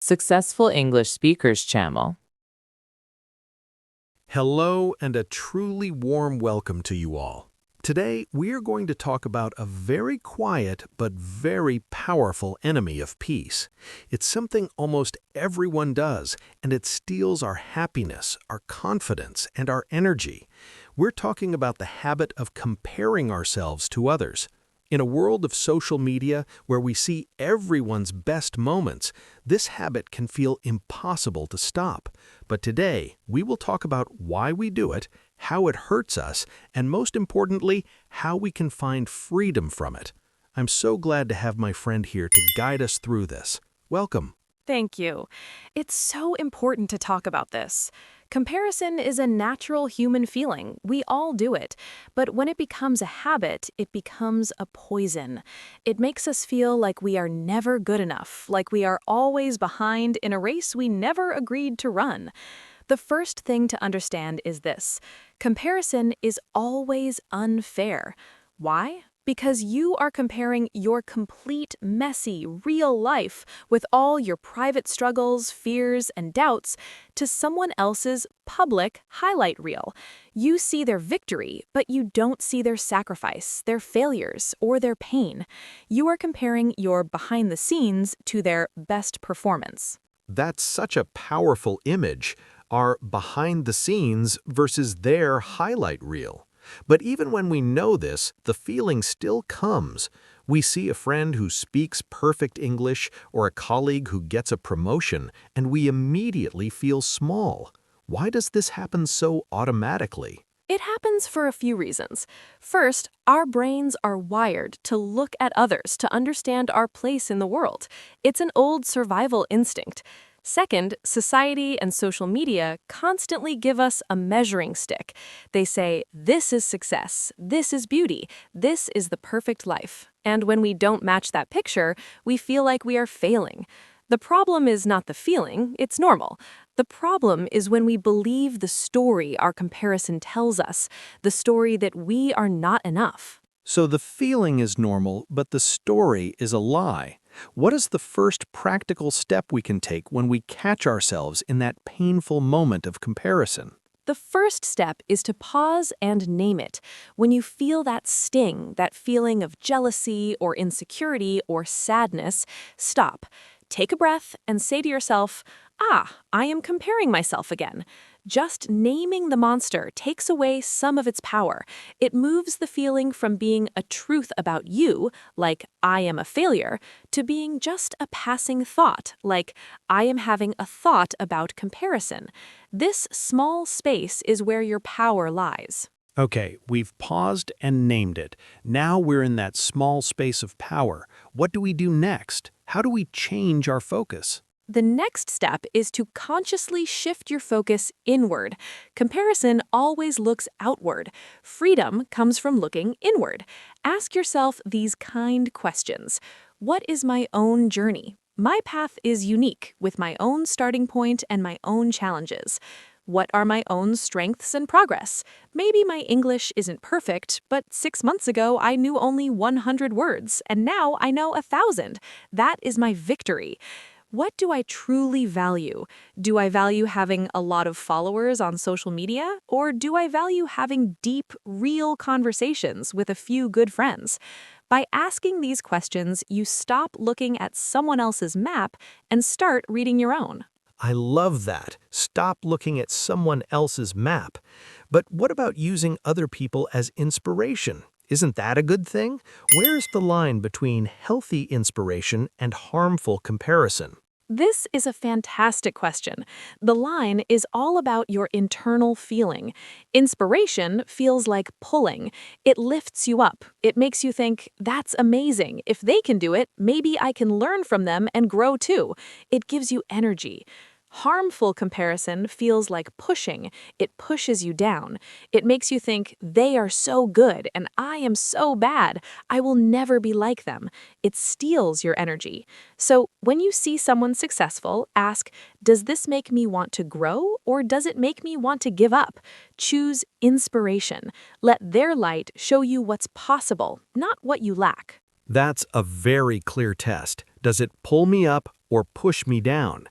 Successful English Speakers Channel. Hello and a truly warm welcome to you all. Today, we are going to talk about a very quiet but very powerful enemy of peace. It's something almost everyone does, and it steals our happiness, our confidence, and our energy. We're talking about the habit of comparing ourselves to others. In a world of social media where we see everyone's best moments, this habit can feel impossible to stop. But today, we will talk about why we do it, how it hurts us, and most importantly, how we can find freedom from it. I'm so glad to have my friend here to guide us through this. Welcome. Thank you. It's so important to talk about this. Comparison is a natural human feeling. We all do it. But when it becomes a habit, it becomes a poison. It makes us feel like we are never good enough, like we are always behind in a race we never agreed to run. The first thing to understand is this: comparison is always unfair. Why? Because you are comparing your complete, messy, real life with all your private struggles, fears, and doubts to someone else's public highlight reel. You see their victory, but you don't see their sacrifice, their failures, or their pain. You are comparing your behind the scenes to their best performance. That's such a powerful image, our behind the scenes versus their highlight reel. But even when we know this, the feeling still comes. We see a friend who speaks perfect English or a colleague who gets a promotion, and we immediately feel small. Why does this happen so automatically? It happens for a few reasons. First, our brains are wired to look at others to understand our place in the world. It's an old survival instinct. Second, society and social media constantly give us a measuring stick. They say, this is success, this is beauty, this is the perfect life. And when we don't match that picture, we feel like we are failing. The problem is not the feeling, it's normal. The problem is when we believe the story our comparison tells us, the story that we are not enough. So the feeling is normal, but the story is a lie. What is the first practical step we can take when we catch ourselves in that painful moment of comparison? The first step is to pause and name it. When you feel that sting, that feeling of jealousy or insecurity or sadness, stop. Take a breath and say to yourself, I am comparing myself again. Just naming the monster takes away some of its power. It moves the feeling from being a truth about you, like I am a failure, to being just a passing thought, like I am having a thought about comparison. This small space is where your power lies. Okay, we've paused and named it. Now we're in that small space of power. What do we do next? How do we change our focus? The next step is to consciously shift your focus inward. Comparison always looks outward. Freedom comes from looking inward. Ask yourself these kind questions. What is my own journey? My path is unique, with my own starting point and my own challenges. What are my own strengths and progress? Maybe my English isn't perfect, but 6 months ago I knew only 100 words, and now I know 1,000. That is my victory. What do I truly value? Do I value having a lot of followers on social media? Or do I value having deep, real conversations with a few good friends? By asking these questions, you stop looking at someone else's map and start reading your own. I love that. Stop looking at someone else's map. But what about using other people as inspiration? Isn't that a good thing? Where's the line between healthy inspiration and harmful comparison? This is a fantastic question. The line is all about your internal feeling. Inspiration feels like pulling. It lifts you up. It makes you think, that's amazing. If they can do it, maybe I can learn from them and grow too. It gives you energy. Harmful comparison feels like pushing. It pushes you down. It makes you think, they are so good and I am so bad. I will never be like them. It steals your energy. So when you see someone successful, ask, does this make me want to grow or does it make me want to give up? Choose inspiration. Let their light show you what's possible, not what you lack. That's a very clear test. Does it pull me up or push me down.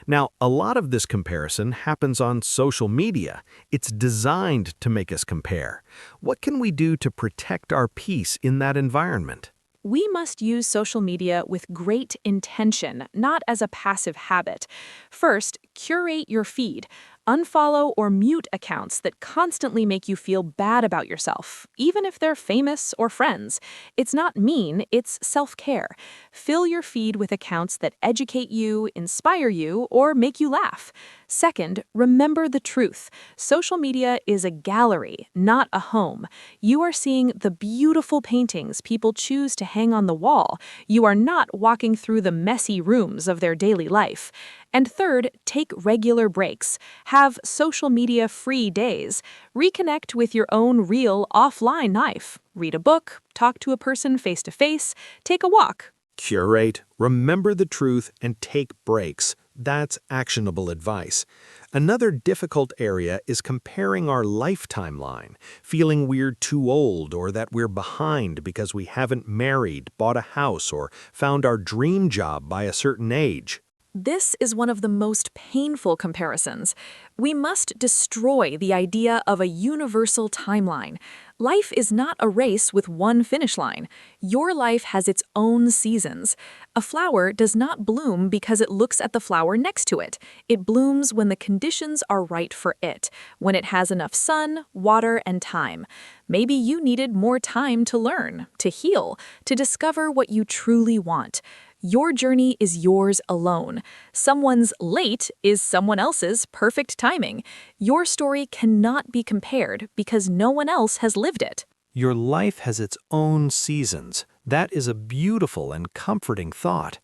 Now, a lot of this comparison happens on social media. It's designed to make us compare. What can we do to protect our peace in that environment? We must use social media with great intention, not as a passive habit. First, curate your feed. Unfollow or mute accounts that constantly make you feel bad about yourself, even if they're famous or friends. It's not mean, it's self-care. Fill your feed with accounts that educate you, inspire you, or make you laugh. Second, remember the truth. Social media is a gallery, not a home. You are seeing the beautiful paintings people choose to hang on the wall. You are not walking through the messy rooms of their daily life. And third, take regular breaks. Have social media-free days. Reconnect with your own real offline life. Read a book, talk to a person face-to-face, take a walk. Curate, remember the truth, and take breaks. That's actionable advice. Another difficult area is comparing our life timeline, feeling we're too old or that we're behind because we haven't married, bought a house, or found our dream job by a certain age. This is one of the most painful comparisons. We must destroy the idea of a universal timeline. Life is not a race with one finish line. Your life has its own seasons. A flower does not bloom because it looks at the flower next to it. It blooms when the conditions are right for it, when it has enough sun, water, and time. Maybe you needed more time to learn, to heal, to discover what you truly want. Your journey is yours alone. Someone's late is someone else's perfect timing. Your story cannot be compared because no one else has lived it. Your life has its own seasons. That is a beautiful and comforting thought.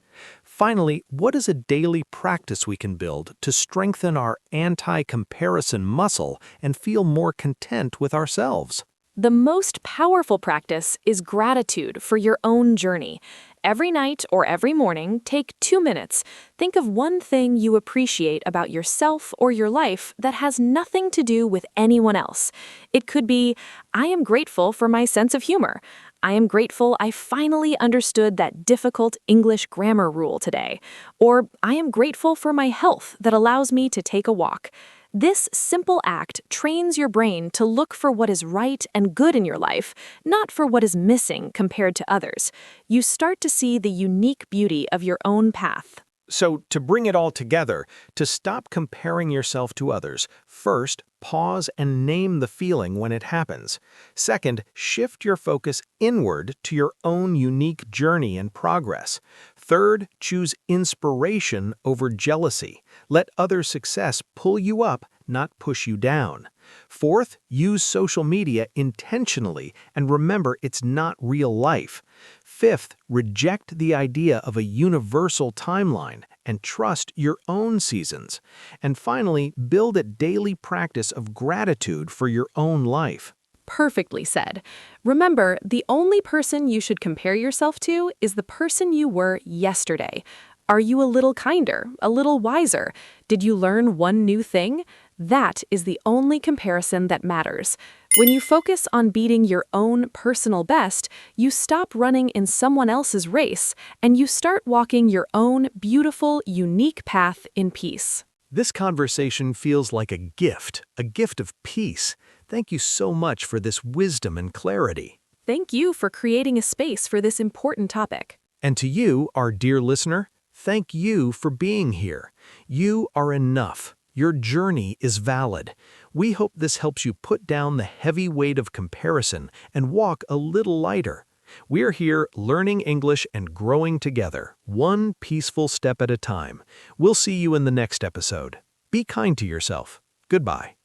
Finally, what is a daily practice we can build to strengthen our anti-comparison muscle and feel more content with ourselves? The most powerful practice is gratitude for your own journey. Every night or every morning, take 2 minutes. Think of one thing you appreciate about yourself or your life that has nothing to do with anyone else. It could be, I am grateful for my sense of humor. I am grateful I finally understood that difficult English grammar rule today. Or I am grateful for my health that allows me to take a walk. This simple act trains your brain to look for what is right and good in your life, not for what is missing compared to others. You start to see the unique beauty of your own path. So, to bring it all together, to stop comparing yourself to others, first, pause and name the feeling when it happens. Second, shift your focus inward to your own unique journey and progress. Third, choose inspiration over jealousy. Let other success pull you up, not push you down. Fourth, use social media intentionally and remember it's not real life. Fifth, reject the idea of a universal timeline and trust your own seasons. And finally, build a daily practice of gratitude for your own life. Perfectly said. Remember, the only person you should compare yourself to is the person you were yesterday. Are you a little kinder, a little wiser? Did you learn one new thing? That is the only comparison that matters. When you focus on beating your own personal best, you stop running in someone else's race, and you start walking your own beautiful, unique path in peace. This conversation feels like a gift of peace. Thank you so much for this wisdom and clarity. Thank you for creating a space for this important topic. And to you, our dear listener, thank you for being here. You are enough. Your journey is valid. We hope this helps you put down the heavy weight of comparison and walk a little lighter. We're here learning English and growing together, one peaceful step at a time. We'll see you in the next episode. Be kind to yourself. Goodbye.